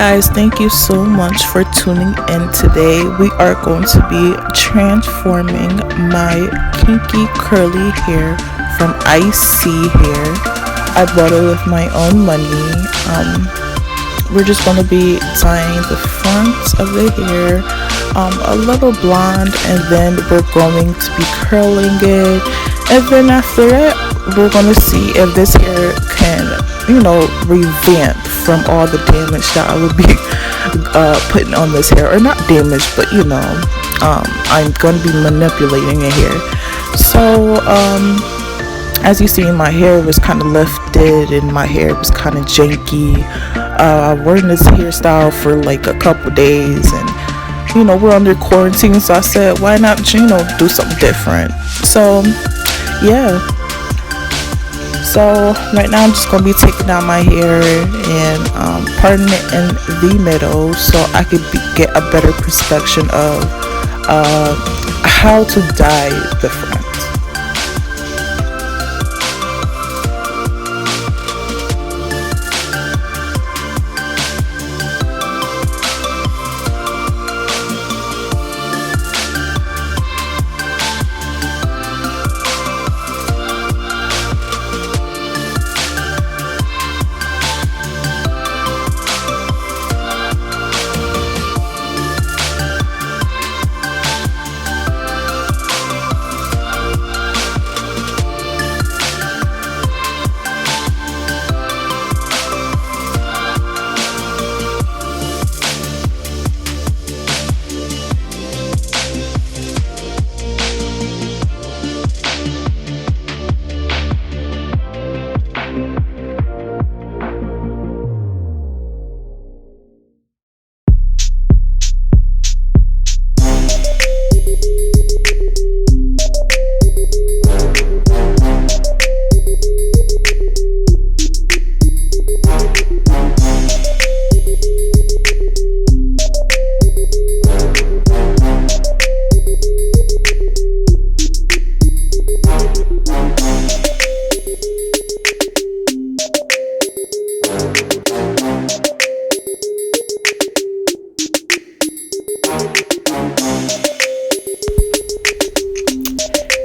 guys, thank you so much for tuning in today. We are going to be transforming my kinky curly hair from isee hair. I bought it with my own money. We're just going to be tying the front of the hair a little blonde, and then we're going to be curling it, and then after that we're going to see if this hair can revamp from all the damage that I would be putting on this hair, or not damage, but I'm going to be manipulating it here. So as you see, my hair was kind of lifted and my hair was kind of janky. I've worn this hairstyle for like a couple days, and we're under quarantine, so I said, why not do something different. So yeah, so right now I'm just going to be taking out my hair and parting it in the middle so I could get a better perspective of how to dye the front.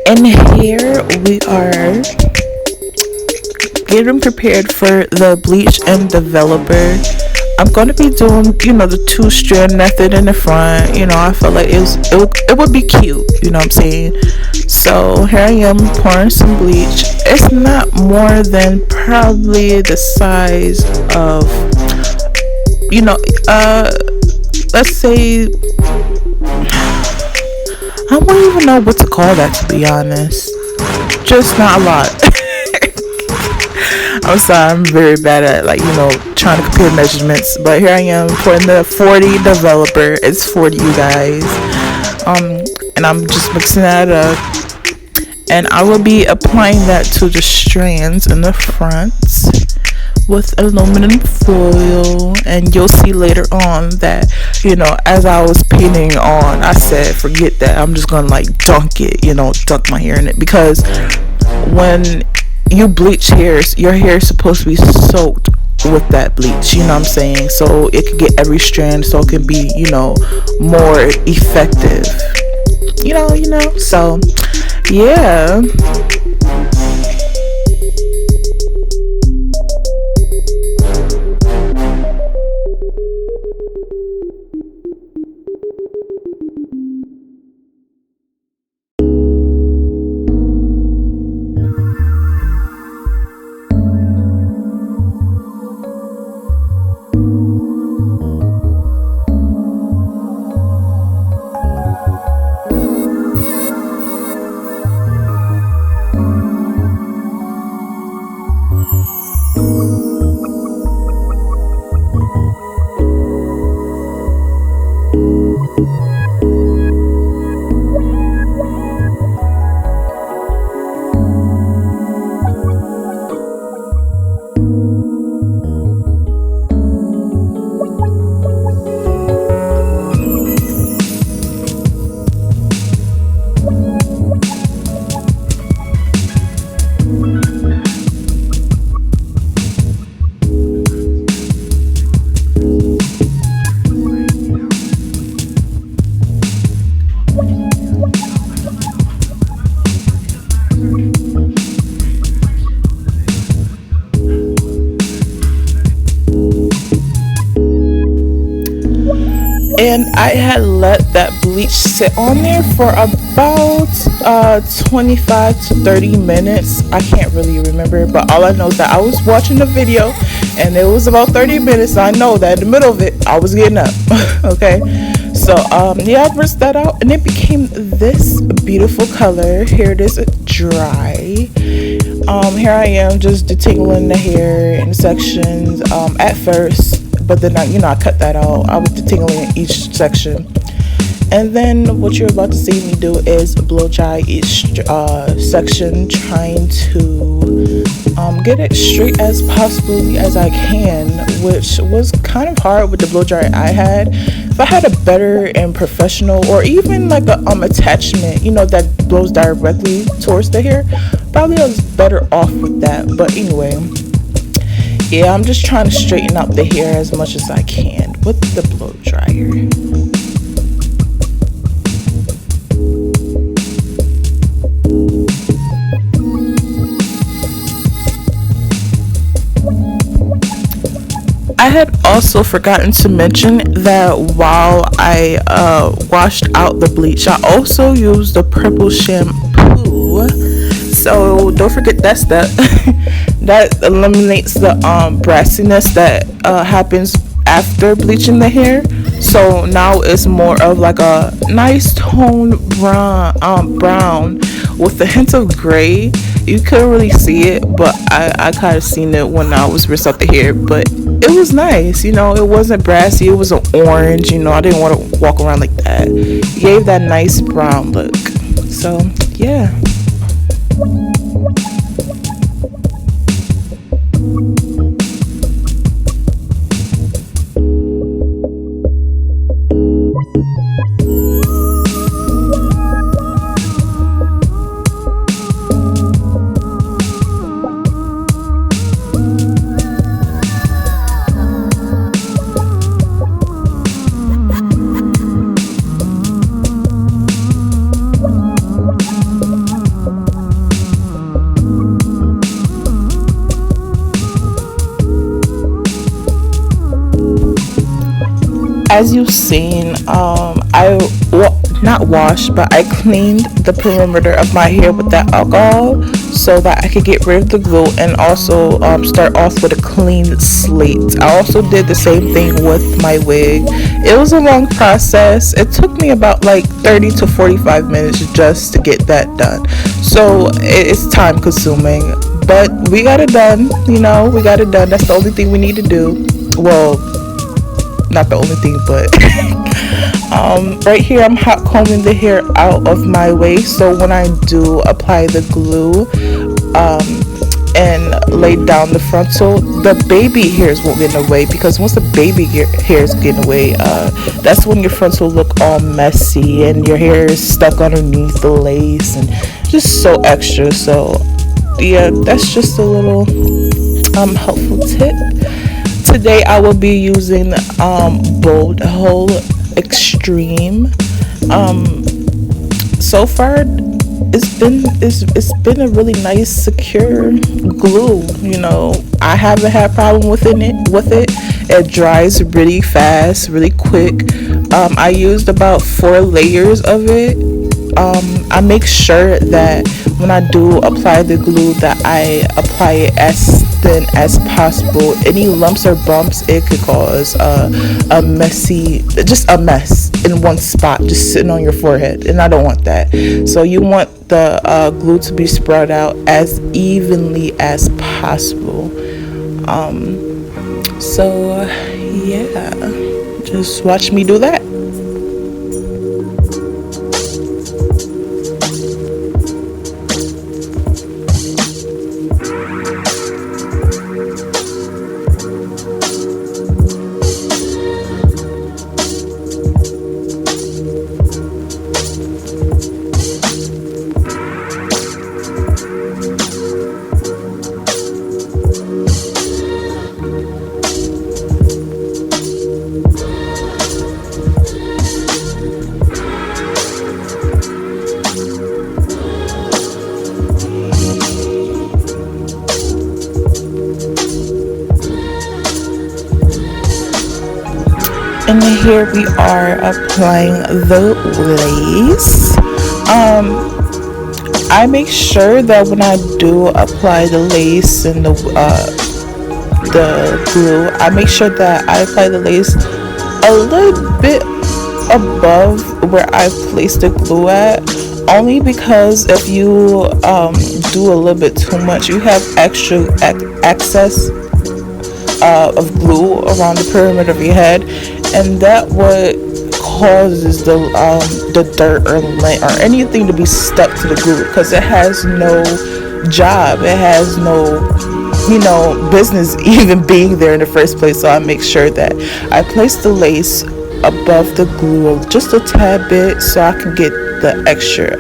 And here we are getting prepared for the bleach and developer. I'm going to be doing, the 2-strand method in the front. I felt like it would be cute, what I'm saying? So here I am pouring some bleach. It's not more than probably the size of, let's say, I don't even know what to call that, to be honest. Just not a lot. I'm sorry, I'm very bad at trying to compare measurements. But here I am putting the 40 developer. It's 40, you guys. And I'm just mixing that up. And I will be applying that to the strands in the front with aluminum foil, and you'll see later on that as I was painting on, I said forget that, I'm just gonna dunk it, dunk my hair in it, because when you bleach hairs, your hair is supposed to be soaked with that bleach, what I'm saying, so it can get every strand, so it can be more effective, so yeah. And I had let that bleach sit on there for about 25 to 30 minutes. I can't really remember, but all I know is that I was watching the video and it was about 30 minutes. I know that in the middle of it I was getting up. Okay, so yeah, I rinsed that out and it became this beautiful color. Here it is dry. Here I am just detangling the hair in sections at first, but then I cut that out. I was detangling each section, and then what you're about to see me do is blow dry each section, trying to get it straight as possibly as I can, which was kind of hard with the blow dry I had. If I had a better and professional, or even like a attachment, that blows directly towards the hair, probably I was better off with that. But anyway, yeah, I'm just trying to straighten out the hair as much as I can with the blow dryer. I had also forgotten to mention that while I washed out the bleach, I also used the purple shampoo. So don't forget that step. That eliminates the brassiness that happens after bleaching the hair. So now it's more of like a nice tone brown with a hint of gray. You couldn't really see it, but I kind of seen it when I was rinsing out the hair. But it was nice, it wasn't brassy, it was an orange, I didn't want to walk around like that. It gave that nice brown look. So yeah. As you've seen, not washed, but I cleaned the perimeter of my hair with that alcohol so that I could get rid of the glue and also start off with a clean slate. I also did the same thing with my wig. It was a long process. It took me about like 30 to 45 minutes just to get that done. So it's time consuming, but we got it done. We got it done. That's the only thing we need to do. Well, not the only thing, but right here I'm hot combing the hair out of my way, so when I do apply the glue and lay down the frontal, the baby hairs won't get in the way, because once the baby hairs get in the way, that's when your frontal look all messy and your hair is stuck underneath the lace and just so extra. So yeah, that's just a little helpful tip. Today I will be using Bold Hole Extreme. So far it's been a really nice secure glue. I haven't had a problem with it. It dries really fast, really quick. I used about 4 layers of it. I make sure that when I do apply the glue that I apply it as thin as possible. Any lumps or bumps, it could cause a mess in one spot just sitting on your forehead, and I don't want that. So you want the glue to be spread out as evenly as possible. So yeah, just watch me do that. And here we are applying the lace. I make sure that when I do apply the lace and the glue, I make sure that I apply the lace a little bit above where I placed the glue at. Only because if you do a little bit too much, you have extra excess of glue around the pyramid of your head, and that what causes the dirt or lint or anything to be stuck to the glue, because it has no job, it has no business even being there in the first place. So I make sure that I place the lace above the glue just a tad bit, so I can get the extra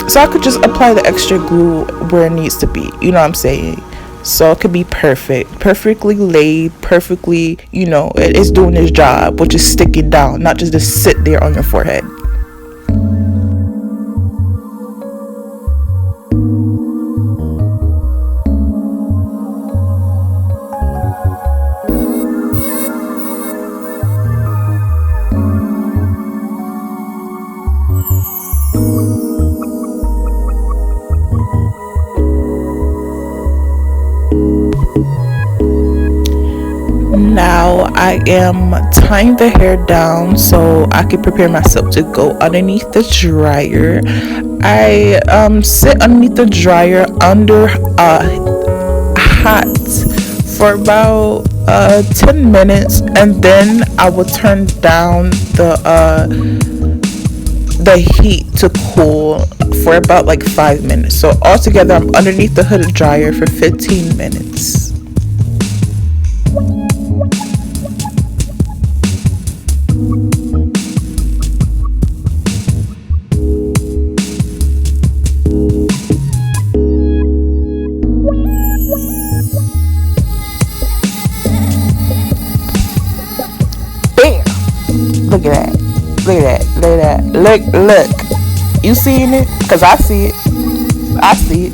so I could just apply the extra glue where it needs to be, you know what I'm saying? So it could be perfectly laid, perfectly, it's doing its job, which is sticking down, not just to sit there on your forehead. Now I am tying the hair down so I can prepare myself to go underneath the dryer. I sit underneath the dryer under hot for about 10 minutes, and then I will turn down the heat to cool for about like 5 minutes. So altogether I'm underneath the hooded dryer for 15 minutes. Look at that. Look at that. Look at that. Look. You seeing it? Because I see it. I see it.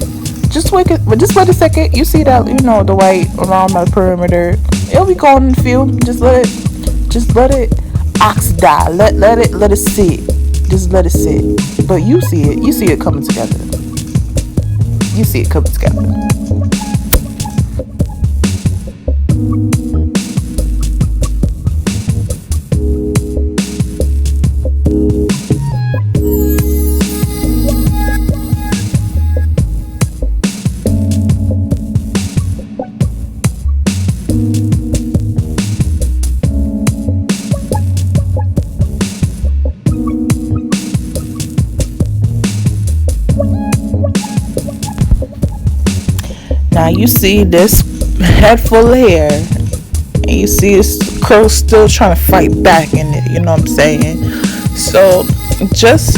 Just wait a second. You see that, the white around my perimeter. It'll be gone in a few. Just let it oxidize. Let it sit. Just let it sit. But you see it. You see it coming together. You see it coming together. Now you see this head full of hair, and you see this curl still trying to fight back in it. You know what I'm saying? So just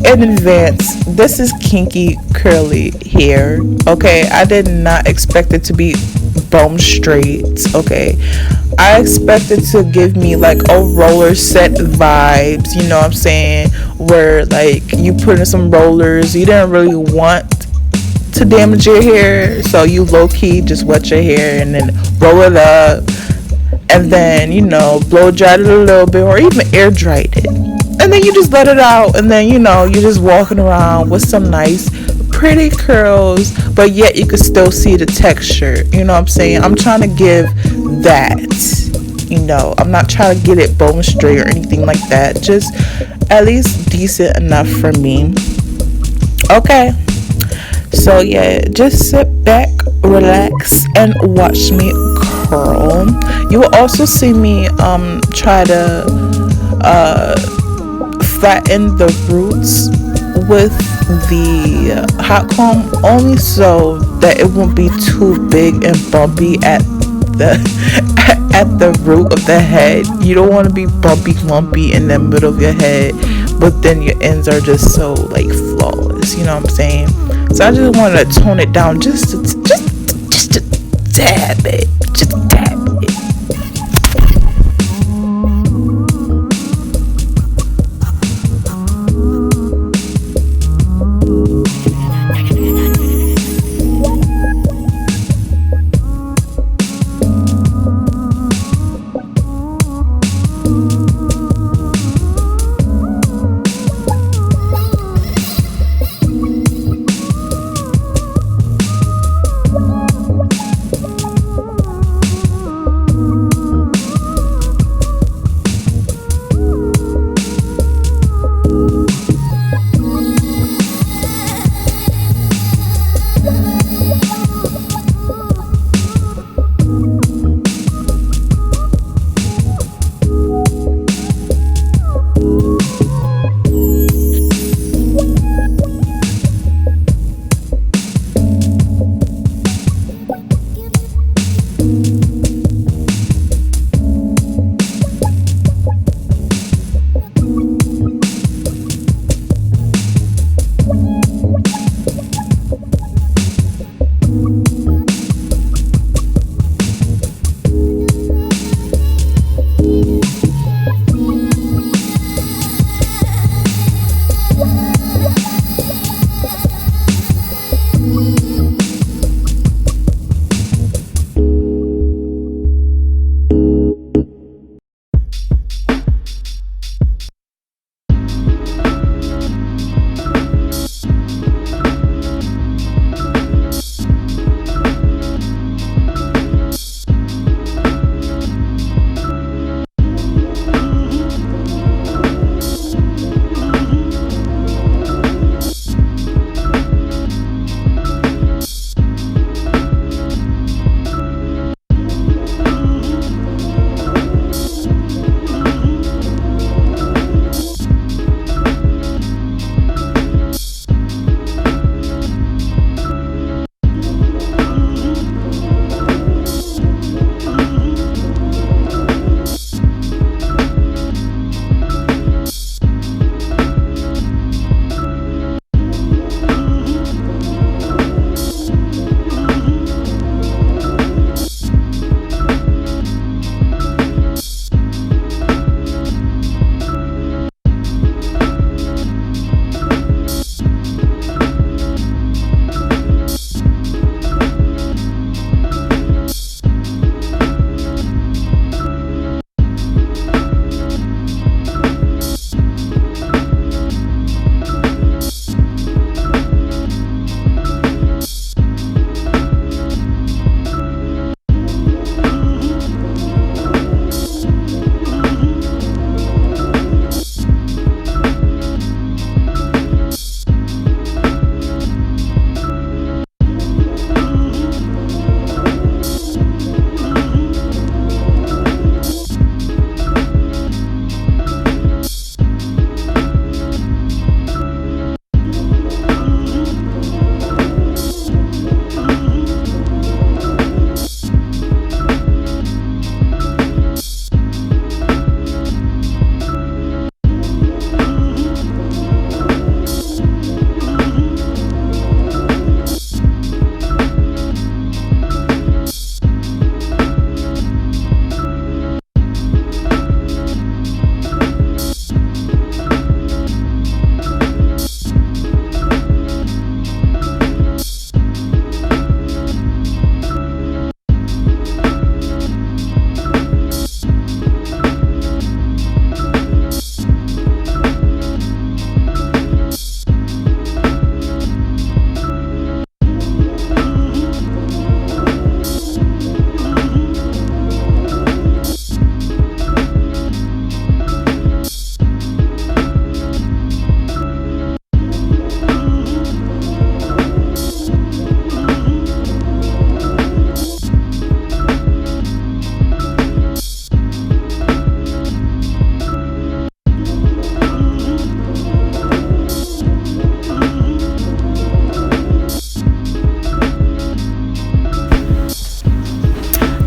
in advance, this is kinky curly hair. Okay, I did not expect it to be bone straight. Okay, I expected to give me like a roller set vibes. You know what I'm saying? Where like you put in some rollers, you didn't really want to damage your hair, so you low-key just wet your hair and then roll it up, and then blow dry it a little bit, or even air dry it, and then you just let it out, and then you're just walking around with some nice pretty curls, but yet you can still see the texture. You know what I'm saying? I'm trying to give that. I'm not trying to get it bone straight or anything like that, just at least decent enough for me. Okay, so yeah, just sit back, relax, and watch me curl. You will also see me try to flatten the roots with the hot comb, only so that it won't be too big and bumpy at the root of the head. You don't want to be bumpy lumpy in the middle of your head, but then your ends are just so like flawless. You know what I'm saying? So I just wanted to tone it down just a tad bit, just a tad bit.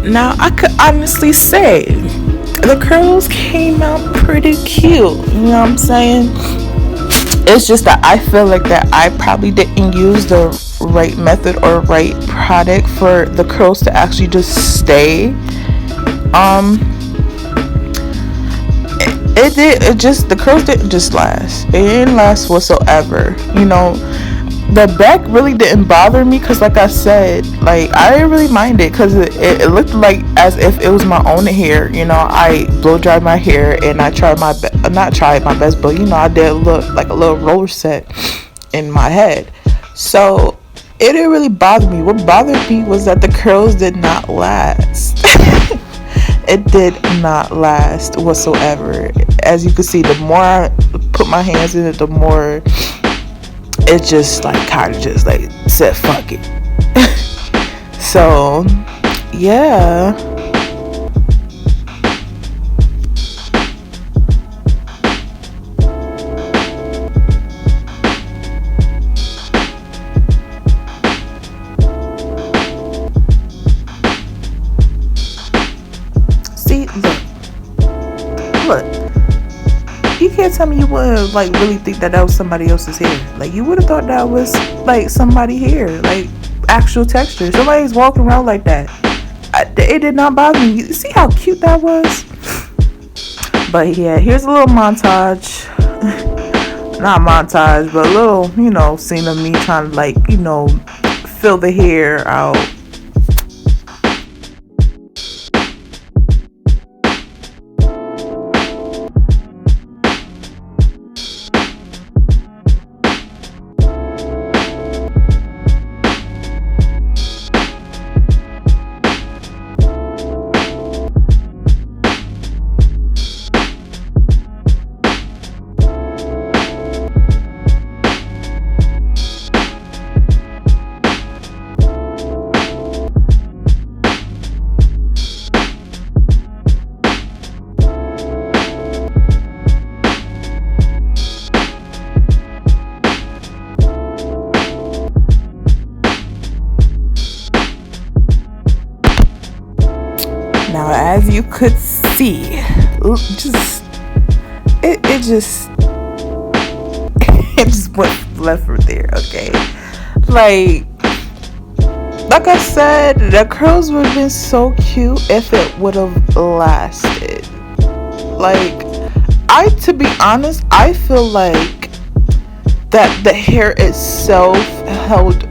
Now, I could honestly say the curls came out pretty cute. You know what I'm saying? It's just that I feel like that I probably didn't use the right method or right product for the curls to actually just stay. Um, it just, the curls didn't just last. It didn't last whatsoever. You know, the back really didn't bother me because, like I said, like I didn't really mind it because it looked like as if it was my own hair. You know, I blow dried my hair and I tried not tried my best, but you know, I did look like a little roller set in my head. So it didn't really bother me. What bothered me was that the curls did not last. It did not last whatsoever. As you can see, the more I put my hands in it, the more it just like kind of just like said fuck it. So yeah. See, look, you can't tell me you wouldn't like really think that was somebody else's hair. Like you would have thought that was like somebody hair, like actual texture. Somebody's walking around like that. It did not bother me. You see how cute that was? But yeah, here's a little montage. Not montage, but a little, you know, scene of me trying to like, you know, fill the hair out. Now, as you could see, just it just it just went left from there. Okay, like I said, the curls would have been so cute if it would have lasted. Like, to be honest, I feel like that the hair itself held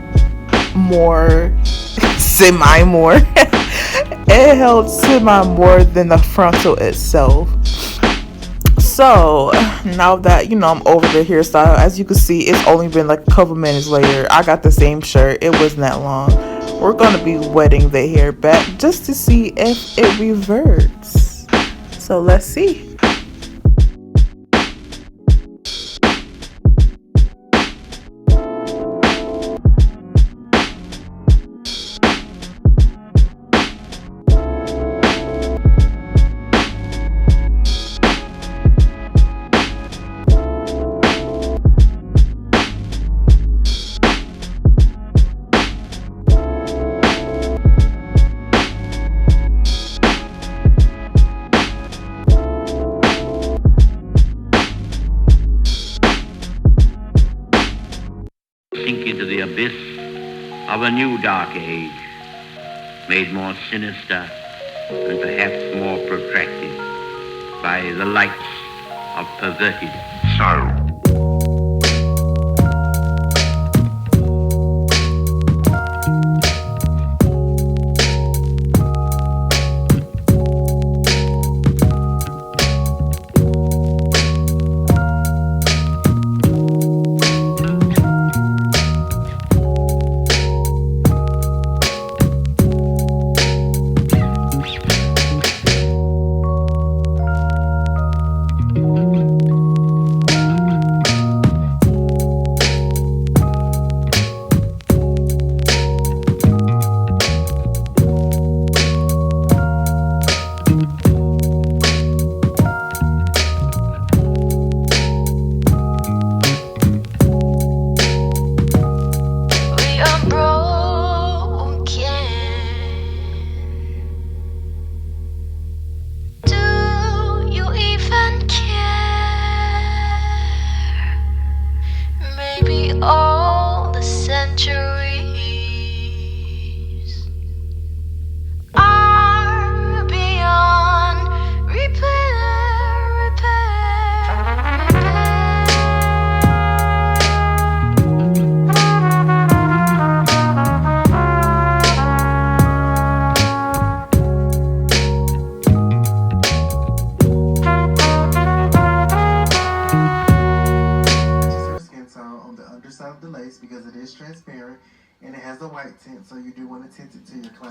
more, semi more. It held semi more than the frontal itself. So now that you know I'm over the hairstyle, as you can see, it's only been like a couple minutes later. I got the same shirt. It wasn't that long. We're gonna be wetting the hair back just to see if it reverts. So let's see. Sink into the abyss of a new dark age, made more sinister and perhaps more protracted by the lights of perverted sorrow.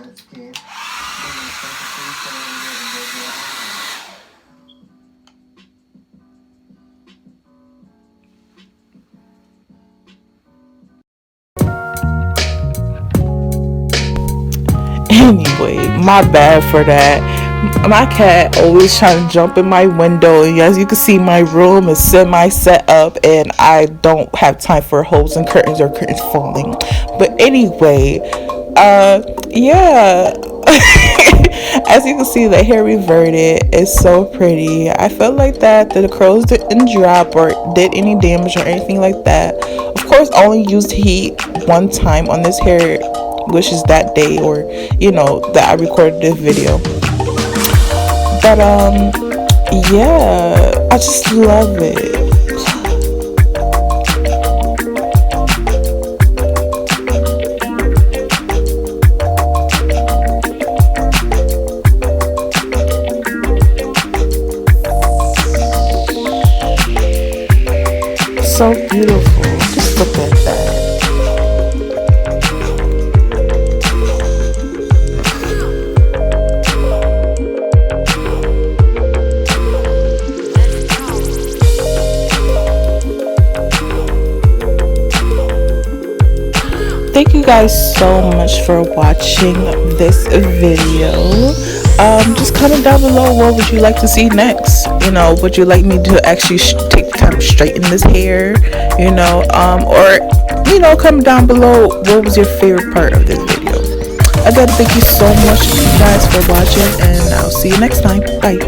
Anyway, my bad for that. My cat always trying to jump in my window, and as you can see, my room is semi set up, and I don't have time for holes and curtains or curtains falling. But anyway, yeah. As you can see, the hair reverted. It's so pretty. I felt like that the curls didn't drop or did any damage or anything like that. Of course, I only used heat one time on this hair, which is that day, or that I recorded this video. But yeah, I just love it. So beautiful. Just look at that. Thank you guys so much for watching this video. Just comment down below, what would you like to see next? Would you like me to actually take the time to straighten this hair? Or comment down below, what was your favorite part of this video? Again, thank you so much guys for watching, and I'll see you next time. Bye.